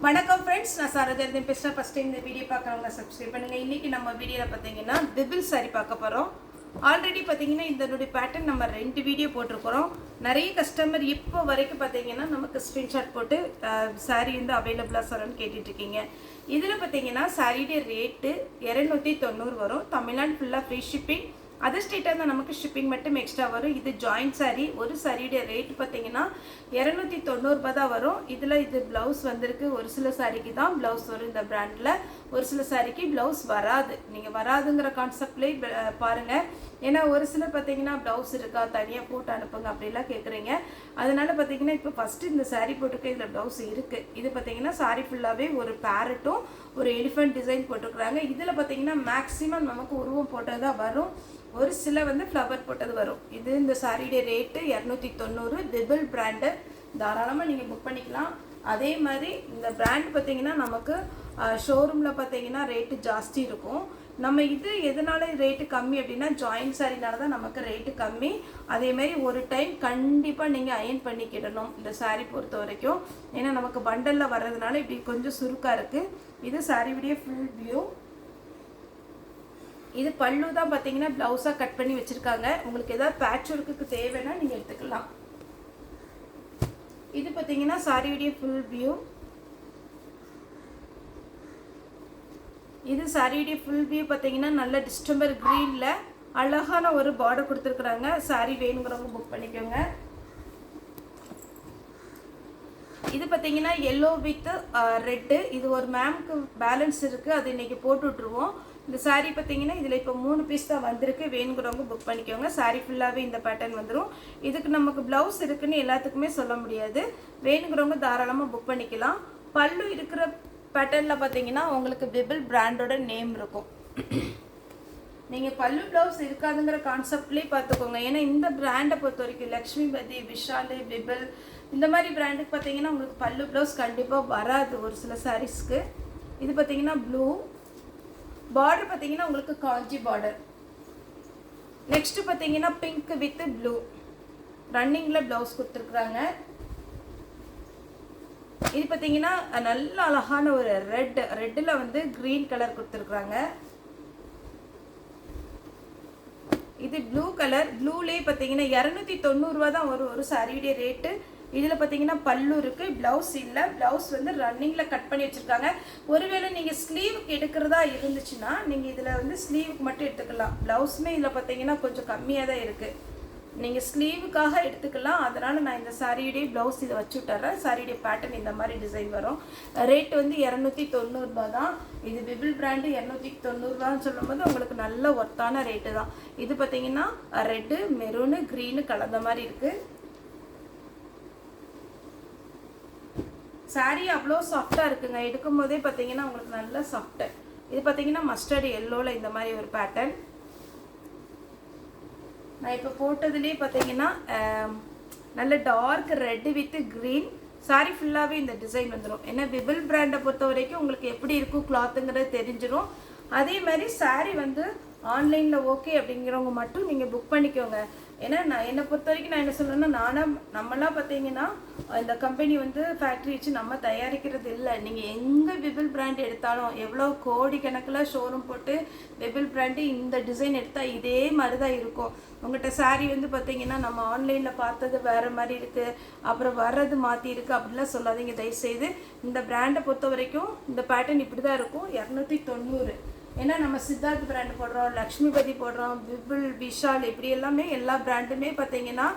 வணக்கம் ஃப்ரெண்ட்ஸ், நான் சாரதா பேசுகிறேன். ஃபஸ்ட் டைம் இந்த வீடியோ பார்க்குறவங்க சப்ஸ்கிரைப் பண்ணுங்கள். இன்றைக்கி நம்ம வீடியோவில் பார்த்தீங்கன்னா பிபிள் சாரி பார்க்க போகிறோம். ஆல்ரெடி பார்த்தீங்கன்னா இதனுடைய பேட்டர்ன் நம்ம 2 வீடியோ போட்டிருக்கிறோம். நிறைய கஸ்டமர் இப்போ வரைக்கும் பார்த்தீங்கன்னா நமக்கு ஸ்க்ரீன்ஷாட் போட்டு சாரீ வந்து அவைலபிளாக சொல்லணும்னு கேட்டுட்ருக்கீங்க. இதில் பார்த்தீங்கன்னா சாரியுடைய ரேட்டு 290 வரும். தமிழ்நாடு ஃபுல்லாக ஃப்ரீ ஷிப்பிங். அதர் ஸ்டேட்டாக இருந்தால் நமக்கு ஷிப்பிங் மட்டும் எக்ஸ்ட்ரா வரும். இது ஜாயிண்ட் சாரீ. ஒரு சாரியுடைய ரேட் பார்த்தீங்கன்னா 290 தான் வரும். இதில் இது ப்ளவுஸ் வந்திருக்கு. ஒரு சில சாரிக்கு தான் ப்ளவுஸ் வரும் இந்த பிராண்டில், ஒரு சில சாரிக்கு ப்ளவுஸ் வராது. நீங்கள் வராதுங்கிற கான்செப்ட்லேயே பாருங்கள். ஏன்னா ஒரு சிலர் பார்த்தீங்கன்னா ப்ளவுஸ் இருக்கா தனியாக போட்டு அனுப்புங்க அப்படிலாம் கேட்குறீங்க. அதனால பார்த்தீங்கன்னா இப்போ ஃபஸ்ட்டு இந்த சாரீ போட்டிருக்க இதில் ப்ளவுஸ் இருக்குது. இது பார்த்தீங்கன்னா சாரீ ஃபுல்லாகவே ஒரு பேரட்டும் ஒரு எலிஃபென்ட் டிசைன் போட்டிருக்குறாங்க. இதில் பார்த்தீங்கன்னா மேக்ஸிமம் நமக்கு உருவம் போட்டது தான் வரும். ஒரு சில வந்து ஃப்ளவர் போட்டது வரும். இது இந்த சாரியுடைய ரேட்டு 290. பிபிள் பிராண்டு. தாராளமாக நீங்கள் புக் பண்ணிக்கலாம். அதே மாதிரி இந்த பிராண்ட் பார்த்தீங்கன்னா நமக்கு ஷோரூமில் பார்த்தீங்கன்னா ரேட்டு ஜாஸ்தி இருக்கும். நம்ம இது எதனால ரேட்டு கம்மி அப்படின்னா ஜாயிண்ட் சாரினால தான் நமக்கு ரேட்டு கம்மி. அதேமாதிரி ஒரு டைம் கண்டிப்பாக நீங்கள் அயன் பண்ணிக்கிடணும் இந்த சாரீ பொறுத்த வரைக்கும். ஏன்னா நமக்கு பண்டலில் வர்றதுனால இப்படி கொஞ்சம் சுருக்காக இருக்குது. இது சாரியுடைய ஃபுல் வியூ. இது பல்லு தான் பார்த்தீங்கன்னா ப்ளவுஸாக கட் பண்ணி வச்சுருக்காங்க. உங்களுக்கு எதாவது பேட்ச் ஒர்க்குக்கு தேவைன்னா நீங்கள் எடுத்துக்கலாம். இது பார்த்தீங்கன்னா சாரியுடைய ஃபுல் வியூ. இது சாரியுடைய ஃபுல் வியூ பார்த்தீங்கன்னா நல்ல டிஸ்டம்பர் க்ரீனில் அழகான ஒரு பார்டர் கொடுத்துருக்குறாங்க. சாரி வேணுங்கிறவங்க புக் பண்ணிக்கோங்க. இது பார்த்தீங்கன்னா எல்லோ வித் ரெட்டு. இது ஒரு மேம்க்கு பேலன்ஸ் இருக்குது, அது இன்றைக்கி போட்டு விட்ருவோம். இந்த சாரீ பார்த்தீங்கன்னா இதில் இப்போ 3 பீஸ் தான் வந்திருக்கு. வேணுங்கிறவங்க புக் பண்ணிக்கோங்க. சாரீ ஃபுல்லாகவே இந்த பேட்டர்ன் வந்துடும். இதுக்கு நமக்கு ப்ளவுஸ் இருக்குன்னு எல்லாத்துக்குமே சொல்ல முடியாது. வேணுங்கிறவங்க தாராளமாக புக் பண்ணிக்கலாம். பல்லு இருக்கிற பேட்டர்னில் பார்த்தீங்கன்னா உங்களுக்கு பிபிள் பிராண்டோட நேம் இருக்கும். நீங்கள் பல்லு ப்ளவுஸ் இருக்காதுங்கிற கான்செப்ட்லேயே பார்த்துக்கோங்க. ஏன்னா இந்த பிராண்டை பொறுத்த வரைக்கும் லக்ஷ்மிபதி, விஷால், பிபிள் இந்த மாதிரி பிராண்டுக்கு பார்த்தீங்கன்னா உங்களுக்கு பல்லு ப்ளவுஸ் கண்டிப்பாக வராது ஒரு சில சாரீஸ்க்கு. இது பார்த்தீங்கன்னா ப்ளூ பார்டர், பார்த்தீங்கன்னா உங்களுக்கு காஞ்சி பார்டர். நெக்ஸ்ட் பார்த்தீங்கன்னா பிங்க் வித் ப்ளூ ரன்னிங்கில் ப்ளவுஸ் கொடுத்துருக்குறாங்க. இது பார்த்தீங்கன்னா நல்ல அழகான ஒரு ரெட்டில் வந்து க்ரீன் கலர் கொடுத்துருக்குறாங்க. இது ப்ளூ கலர். ப்ளூலேயே பார்த்தீங்கன்னா 290 தான் வரும் ஒரு சாரியுடைய ரேட்டு. இதில் பார்த்தீங்கன்னா பல்லு இருக்குது, ப்ளவுஸ் இல்லை. ப்ளவுஸ் வந்து ரன்னிங்கில் கட் பண்ணி வச்சுருக்காங்க. ஒருவேளை நீங்கள் ஸ்லீவுக்கு எடுக்கிறதா இருந்துச்சுன்னா நீங்கள் இதில் வந்து ஸ்லீவுக்கு மட்டும் எடுத்துக்கலாம். ப்ளவுஸுமே இதில் பார்த்தீங்கன்னா கொஞ்சம் கம்மியாக தான் இருக்குது. நீங்கள் ஸ்லீவுக்காக எடுத்துக்கலாம். அதனால் நான் இந்த சாரியுடைய ப்ளவுஸ் இதை வச்சு விட்டுறேன். சாரியுடைய பேட்டர்ன் இந்த மாதிரி டிசைன் வரும். ரேட்டு வந்து 290 தான். இது பிபிள் பிராண்டு 290 சொல்லும்போது உங்களுக்கு நல்ல ஒர்த்தான ரேட்டு தான். இது பார்த்தீங்கன்னா ரெட்டு, மெரூனு, க்ரீனு கலந்த மாதிரி இருக்குது. சாரீ அவ்வளோ சாஃப்டாக இருக்குங்க. எடுக்கும் போதே பார்த்தீங்கன்னா உங்களுக்கு நல்ல சாஃப்ட்டு. இது பார்த்தீங்கன்னா மஸ்டர்டு எல்லோவில் இந்த மாதிரி ஒரு பேட்டர்ன். நான் இப்போ போட்டதுலேயே பார்த்தீங்கன்னா நல்ல dark red with green. Sari ஃபுல்லாகவே இந்த டிசைன் வந்துடும். ஏன்னா பிபிள் பிராண்டை பொறுத்த வரைக்கும் உங்களுக்கு எப்படி இருக்கும் கிளாத்துங்கிறது தெரிஞ்சிடும். அதே மாதிரி சாரீ வந்து ஆன்லைனில் ஓகே அப்படிங்கிறவங்க மட்டும் நீங்கள் புக் பண்ணிக்கோங்க. ஏன்னா என்னை பொறுத்த வரைக்கும் நான் என்ன சொல்கிறேன்னா நம்மளாம் பார்த்தீங்கன்னா இந்த கம்பெனி வந்து ஃபேக்ட்ரி வச்சு நம்ம தயாரிக்கிறது இல்லை. நீங்கள் எங்கே பிபிள் பிராண்ட் எடுத்தாலும் எவ்வளோ கோடி கணக்கில் ஷோரூம் போட்டு பிபிள் பிராண்டு இந்த டிசைன் எடுத்தால் இதே மாதிரி தான் இருக்கும். உங்கள்கிட்ட சாரீ வந்து பார்த்தீங்கன்னா நம்ம ஆன்லைனில் பார்த்தது வேறு மாதிரி இருக்குது, அப்புறம் வர்றது மாற்றி இருக்குது அப்படிலாம் சொல்லாதீங்க தயவுசெய்து. இந்த பிராண்டை பொறுத்த வரைக்கும் இந்த பேட்டர்ன் இப்படி தான் இருக்கும். 290. ஏன்னா நம்ம சித்தார்த் பிராண்டு போடுறோம், லக்ஷ்மிபதி போடுறோம், பிபிள், விஷால் இப்படி எல்லாமே எல்லா பிராண்டுமே பார்த்தீங்கன்னா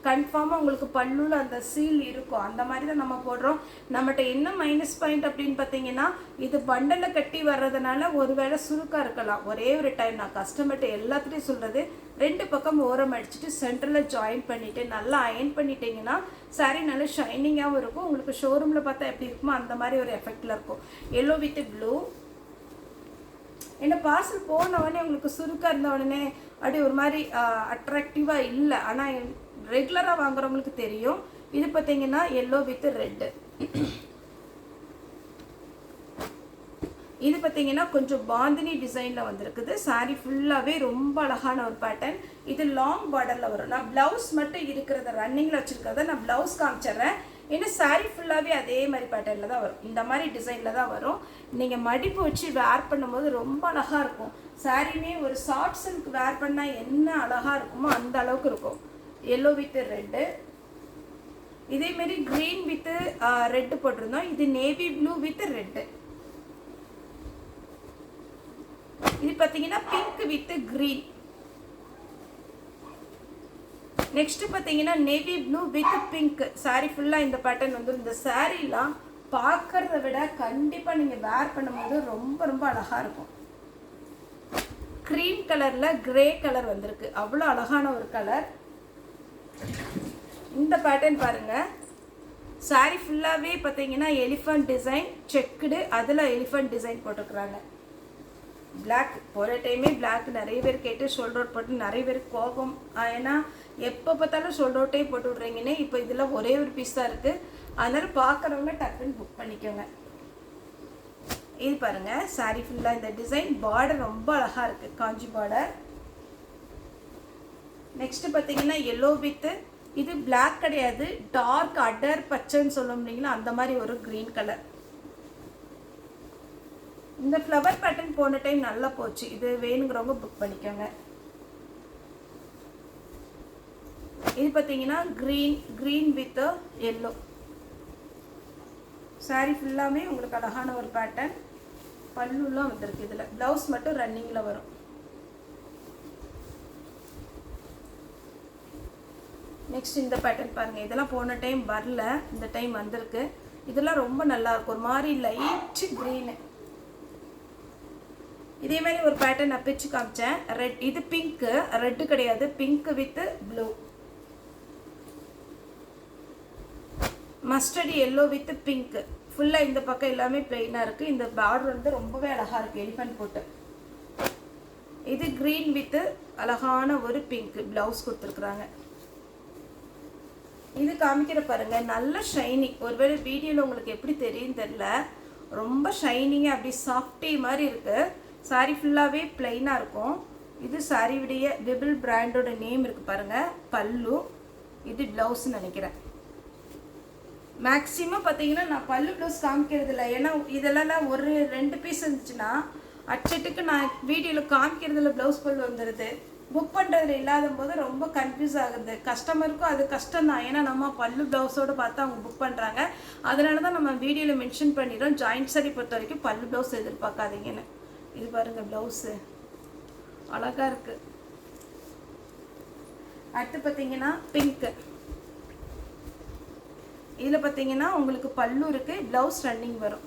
கன்ஃபார்மாக உங்களுக்கு பல்லுல அந்த சீல் இருக்கும். அந்த மாதிரி தான் நம்ம போடுறோம். நம்மகிட்ட என்ன மைனஸ் பாயிண்ட் அப்படின்னு பார்த்தீங்கன்னா இது பண்டலில் கட்டி வர்றதுனால ஒருவேளை சுருக்காக இருக்கலாம். ஒரே ஒரு டைம் நான் கஸ்டமர்கிட்ட எல்லாத்துலேயும் சொல்கிறது 2 பக்கம் ஓரம் அடிச்சுட்டு சென்டரில் ஜாயின் பண்ணிவிட்டு நல்லா அயன் பண்ணிட்டீங்கன்னா சாரீ நல்லா ஷைனிங்காகவும் இருக்கும். உங்களுக்கு ஷோரூமில் பார்த்தா எப்படி இருக்குமோ அந்த மாதிரி ஒரு எஃபெக்டில் இருக்கும். Yellow with blue. ஏன்னா பார்சல் போன உடனே உங்களுக்கு சுருக்காக இருந்த உடனே அப்படி ஒரு மாதிரி அட்ராக்டிவாக இல்லை. ஆனால் ரெகுலராக வாங்குறவங்களுக்கு தெரியும். இது பார்த்தீங்கன்னா எல்லோ வித் ரெட்டு. இது பார்த்தீங்கன்னா கொஞ்சம் பாந்தினி டிசைனில் வந்திருக்குது. சாரீ ஃபுல்லாகவே ரொம்ப அழகான ஒரு பேட்டர்ன். இது லாங் பார்டரில் வரும். நான் ப்ளவுஸ் மட்டும் இருக்கிறத ரன்னிங்கில் வச்சுருக்கிறத நான் ப்ளவுஸ் காமிச்சிட்றேன். ஏன்னா சாரீ ஃபுல்லாகவே அதே மாதிரி பேட்டர்னில் தான் வரும், இந்த மாதிரி டிசைனில் தான் வரும். நீங்கள் மடிப்பு வச்சு வேர் பண்ணும்போது ரொம்ப அழகாக இருக்கும். சாரீமே ஒரு சாஃப்ட் சில்க் வேர் பண்ணால் என்ன அழகாக இருக்குமோ அந்த அளவுக்கு இருக்கும். எல்லோ வித் ரெட்டு, இதேமாரி க்ரீன் வித் ரெட்டு போட்டிருந்தோம். இது நேவி ப்ளூ வித் ரெட்டு. இது பார்த்தீங்கன்னா பிங்க் வித் க்ரீன். நெக்ஸ்ட் பார்த்தீங்கன்னா navy blue with pink. Sari ஃபுல்லாக இந்த பேட்டர்ன் வந்து இந்த சாரீலாம் பார்க்கறத விட கண்டிப்பாக நீங்கள் வேர் பண்ணும்போது ரொம்ப ரொம்ப அழகாக இருக்கும். க்ரீம் கலரில் கிரே கலர் வந்திருக்கு, அவ்வளோ அழகான ஒரு கலர். இந்த பேட்டர்ன் பாருங்கள், சாரீ ஃபுல்லாகவே பார்த்தீங்கன்னா எலிஃபண்ட் டிசைன் செக்குடு, அதில் எலிஃபண்ட் டிசைன் போட்டுருக்குறாங்க. பிளாக் போகிற டைமே பிளாக் நிறைய பேர் கேட்டு ஷோல்டர் அவுட் போட்டு நிறைய பேர் கோபம். ஏன்னா எப்போ பார்த்தாலும் ஷோல்டர் அவுட்டே போட்டு விட்றீங்கன்னு. இப்போ இதில் ஒரே ஒரு பீஸ் தான் இருக்குது, அதனால் பார்க்குறவங்க டக்குன்னு புக் பண்ணிக்கோங்க. இது பாருங்கள், சாரீ ஃபுல்லாக இந்த டிசைன். பார்டர் ரொம்ப அழகாக இருக்குது, காஞ்சி பார்டர். நெக்ஸ்ட்டு பார்த்தீங்கன்னா எல்லோ வித்து, இது பிளாக் கிடையாது, டார்க் அடர் பச்சைன்னு சொல்ல முடியுங்களா, அந்த மாதிரி ஒரு க்ரீன் கலர். இந்த ஃப்ளவர் பேட்டர்ன் போன டைம் நல்லா போச்சு, இது வேணுங்கிறவங்க புக் பண்ணிக்கோங்க. இது பார்த்தீங்கன்னா க்ரீன் வித் எல்லோ. சாரீ ஃபுல்லாமே உங்களுக்கு அழகான ஒரு பேட்டர்ன். பல்லுலாம் வந்திருக்கு, இதில் ப்ளவுஸ் மட்டும் ரன்னிங்கில் வரும். நெக்ஸ்ட் இந்த பேட்டர்ன் பாருங்கள், இதெல்லாம் போன டைம் வரல, இந்த டைம் வந்திருக்கு. இதெல்லாம் ரொம்ப நல்லாயிருக்கும், ஒரு மாதிரி லைட் க்ரீனு. இதே மாதிரி ஒரு பேட்டர்ன் நான் பிரித்து காமிச்சேன். ரெட், இது பிங்க்கு, ரெட்டு கிடையாது, pink with blue. Mustard yellow with pink. ஃபுல்லாக இந்த பக்கம் எல்லாமே பிளெயினாக இருக்குது. இந்த பார்டர் வந்து ரொம்பவே அழகாக இருக்குது, எலிஃபண்ட் போட்டு. இது க்ரீன் வித் அழகான ஒரு பிங்க் ப்ளவுஸ் கொடுத்துருக்குறாங்க. இது காமிக்கிற பாருங்கள், நல்ல ஷைனிங். ஒருவேளை வீடியோவில் உங்களுக்கு எப்படி தெரியும் தெரியல, ரொம்ப ஷைனிங்காக அப்படி சாஃப்டி மாதிரி இருக்குது. சாரீ ஃபுல்லாகவே பிளெயினாக இருக்கும். இது சாரியுடைய விபிள் பிராண்டோட நேம் இருக்குது பாருங்கள், பல்லு. இது ப்ளவுஸ்ன்னு நினைக்கிறேன். மேக்ஸிமம் பார்த்தீங்கன்னா நான் பல்லு ப்ளவுஸ் காமிக்கிறது இல்லை, ஏன்னா இதெல்லாம் ஒரு 2 பீஸ் இருந்துச்சுன்னா அச்சட்டுக்கு நான் வீடியோவில் காமிக்கிறதுல ப்ளவுஸ் பல்லு வந்துடுது. புக் பண்ணுறதுல இல்லாத போது ரொம்ப கன்ஃபியூஸ் ஆகுது. கஸ்டமருக்கும் அது கஷ்டம் தான், ஏன்னா நம்ம பல்லு ப்ளவுஸோடு பார்த்து அவங்க புக் பண்ணுறாங்க. அதனால தான் நம்ம வீடியோவில் மென்ஷன் பண்ணிடுறோம், ஜாயிண்ட் சாரி பொறுத்த வரைக்கும் பல்லு ப்ளவுஸ் எதிர்பார்க்காதீங்கன்னு. இது பாருங்கள், ப்ளவுஸு அழகாக இருக்குது. அடுத்து பார்த்தீங்கன்னா பிங்க்கு. இதில் பார்த்தீங்கன்னா உங்களுக்கு பல்லு இருக்குது, ப்ளவுஸ் ரன்னிங் வரும்.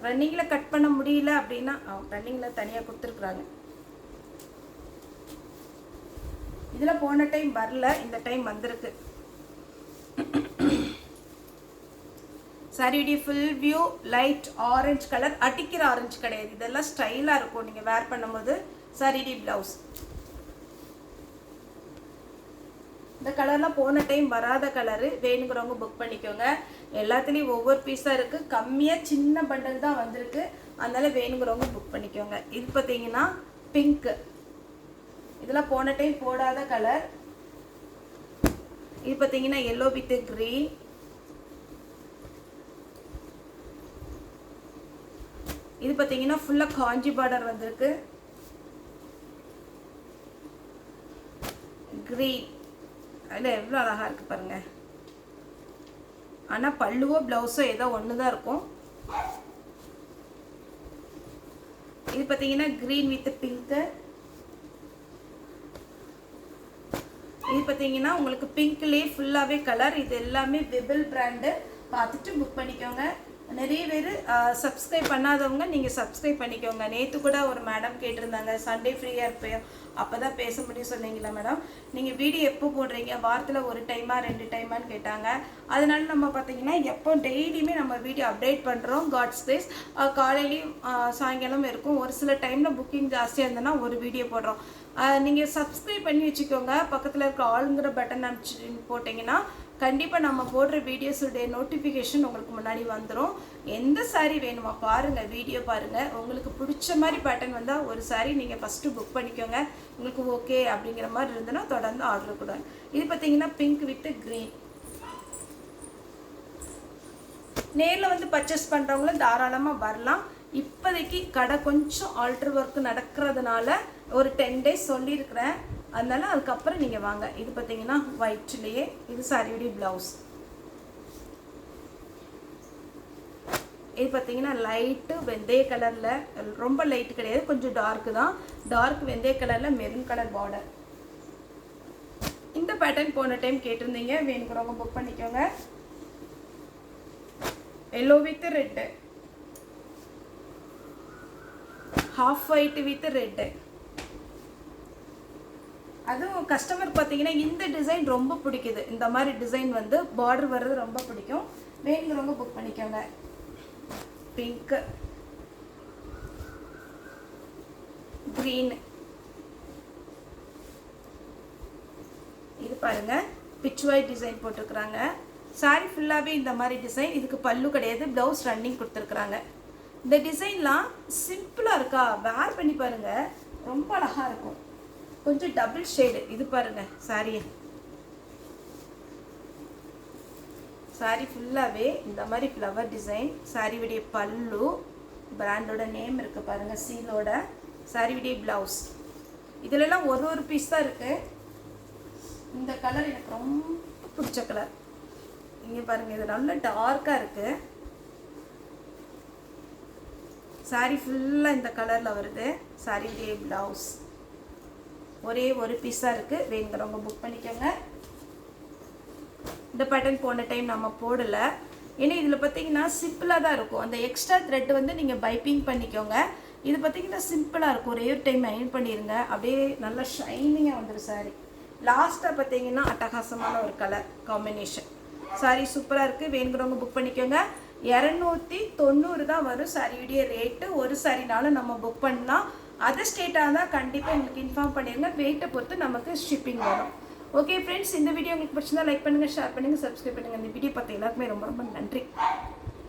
ரன்னிங்கில் கட் பண்ண முடியல அப்படின்னா ரன்னிங்கில் தனியாக கொடுத்துருக்குறாங்க. இதில் போன டைம் வரல, இந்த டைம் வந்திருக்கு. சாரியுடைய full view light orange colour, அடிக்கிற ஆரஞ்சு கிடையாது, இதெல்லாம் ஸ்டைலாக இருக்கும் நீங்கள் வேர் பண்ணும்போது. சாரியுடைய ப்ளவுஸ் இந்த கலர்லாம் போன டைம் வராத கலரு, வேணுங்கிறவங்க புக் பண்ணிக்கோங்க. எல்லாத்துலேயும் ஒவ்வொரு பீஸாக இருக்குது, கம்மியாக சின்ன பண்டல் தான் வந்திருக்கு, அதனால் வேணுங்கிறவங்க புக் பண்ணிக்கோங்க. இது பார்த்தீங்கன்னா பிங்க்கு, இதெல்லாம் போன டைம் போடாத கலர். இது பார்த்தீங்கன்னா எல்லோ வித் க்ரீன். இது பார்த்தீங்கன்னா ஃபுல்லாக காஞ்சி பார்டர் வந்திருக்கு, க்ரீன். அதில் எவ்வளோ அழகாக இருக்குது பாருங்கள். ஆனால் பல்லுவோ ப்ளவுஸோ ஏதோ ஒன்று தான் இருக்கும். இது பார்த்தீங்கன்னா க்ரீன் வித் பிங்க்கு. இது பார்த்தீங்கன்னா உங்களுக்கு பிங்க்லேயே ஃபுல்லாகவே கலர். இது எல்லாமே விபிள் பிராண்டு, பார்த்துட்டு புக் பண்ணிக்கோங்க. நிறைய பேர் சப்ஸ்கிரைப் பண்ணாதவங்க நீங்கள் சப்ஸ்கிரைப் பண்ணிக்கோங்க. நேற்று கூட ஒரு மேடம் கேட்டிருந்தாங்க, சண்டே ஃப்ரீயாக இருப்பேன் அப்போ தான் பேச முடியும் சொன்னீங்களா மேடம். நீங்கள் வீடியோ எப்போ போடுறீங்க, வாரத்தில் 1 டைமா 2 டைமான்னு கேட்டாங்க. அதனால நம்ம பார்த்தீங்கன்னா எப்போ டெய்லியுமே நம்ம வீடியோ அப்டேட் பண்ணுறோம். காட்ஸ் கிரேஸ் காலையிலையும் சாயங்காலம் இருக்கும். ஒரு சில டைமில் புக்கிங் ஜாஸ்தியாக இருந்ததுன்னா ஒரு வீடியோ போடுறோம். நீங்கள் சப்ஸ்கிரைப் பண்ணி வச்சுக்கோங்க. பக்கத்தில் இருக்க ஆளுங்கிற பட்டன் அனுப்பிச்சு போட்டிங்கன்னா கண்டிப்பாக நம்ம போடுற வீடியோஸுடைய நோட்டிஃபிகேஷன் உங்களுக்கு முன்னாடி வந்துடும். எந்த சாரீ வேணுமா பாருங்கள், வீடியோ பாருங்கள். உங்களுக்கு பிடிச்ச மாதிரி பேட்டர்ன் வந்தால் ஒரு சாரீ நீங்கள் ஃபஸ்ட்டு புக் பண்ணிக்கோங்க. உங்களுக்கு ஓகே அப்படிங்கிற மாதிரி இருந்ததுன்னா தொடர்ந்து ஆர்டர் கொடுங்க. இது பார்த்தீங்கன்னா பிங்க் வித் க்ரீன். நேரில் வந்து பர்ச்சேஸ் பண்ணுறவங்களும் தாராளமாக வரலாம். இப்போதைக்கு கடை கொஞ்சம் ஆல்ட்ரு ஒர்க் நடக்கிறதுனால ஒரு 10 டேஸ் சொல்லியிருக்கிறேன். அதனால அதுக்கப்புறம் நீங்கள் வாங்க. இது பார்த்தீங்கன்னா ஒயிட்லேயே இது சாரியுடைய ப்ளவுஸ். இது பார்த்தீங்கன்னா லைட்டு வெந்தய கலரில், ரொம்ப லைட்டு கிடையாது, கொஞ்சம் டார்க்கு தான். டார்க் வெந்தய கலரில் மெரூன் கலர் பார்டர். இந்த பேட்டர்ன் போன டைம் கேட்டிருந்தீங்க, வேணுங்கிறவங்க புக் பண்ணிக்கோங்க. Yellow with red, half white with red. அதுவும் கஸ்டமர் பார்த்தீங்கன்னா இந்த டிசைன் ரொம்ப பிடிக்குது. இந்த மாதிரி டிசைன் வந்து பார்டர் வர்றது ரொம்ப பிடிக்கும். வேணுங்கிறவங்க புக் பண்ணிக்கோங்க. பிங்க், கிரீன், இது பாருங்க பிச் ஒயிட் டிசைன் போட்டிருக்கிறாங்க. சாரி ஃபுல்லாகவே இந்த மாதிரி டிசைன். இதுக்கு பல்லு கிடையாது, ப்ளவுஸ் ரன்னிங் கொடுத்துருக்குறாங்க. இந்த டிசைன்லாம் சிம்பிளாக இருக்கா, வேர் பண்ணி பாருங்கள், ரொம்ப அழகாக இருக்கும். கொஞ்சம் டபுள் ஷேடு. இது பாருங்கள் சாரியை, சாரி ஃபுல்லாகவே இந்த மாதிரி ஃப்ளவர் டிசைன். சாரியுடைய பல்லு, பிராண்டோட நேம் இருக்குது பாருங்கள் சீலோட. சாரியுடைய ப்ளவுஸ். இதிலெல்லாம் ஒரு பீஸ் தான் இருக்குது. இந்த கலர் எனக்கு ரொம்ப பிடிச்ச கலர். இங்கே பாருங்கள், இது நல்ல டார்க்காக இருக்குது. சாரி ஃபுல்லாக இந்த கலரில் வருது. சாரியுடைய ப்ளவுஸ் ஒரே ஒரு பீஸாக இருக்குது. வேணுங்கிறவங்க புக் பண்ணிக்கோங்க. இந்த பேட்டர்ன் போன டைம் நம்ம போடலை, ஏன்னா இதில் பார்த்தீங்கன்னா சிம்பிளாக தான் இருக்கும். அந்த எக்ஸ்ட்ரா த்ரெட் வந்து நீங்கள் பைப்பிங் பண்ணிக்கோங்க. இது பார்த்தீங்கன்னா சிம்பிளாக இருக்கும். ஒரே ஒரு டைம் அயன் பண்ணிடுங்க, அப்படியே நல்லா ஷைனிங்காக வந்துடும் சாரி. லாஸ்ட்டாக பார்த்தீங்கன்னா அட்டகாசமான ஒரு கலர் காம்பினேஷன். சாரி சூப்பராக இருக்குது. வேணுங்கிறவங்க புக் பண்ணிக்கோங்க. 290 தான் வரும் சாரியுடைய ரேட்டு. ஒரு சாரினாலும் நம்ம புக் பண்ணலாம். அதர் ஸ்டேட்டாக இருந்தால் கண்டிப்பாக உங்களுக்கு இன்ஃபார்ம் பண்ணிடுங்க. வெயிட்டை பொறுத்து நமக்கு ஷிப்பிங் வரும். ஓகே ஃப்ரெண்ட்ஸ், இந்த வீடியோ உங்களுக்கு பிடிச்சிருந்தா லைக் பண்ணுங்கள், ஷேர் பண்ணுங்கள், சப்ஸ்கிரைப் பண்ணுங்கள். இந்த வீடியோ பார்த்த எல்லாருக்குமே ரொம்ப ரொம்ப நன்றி.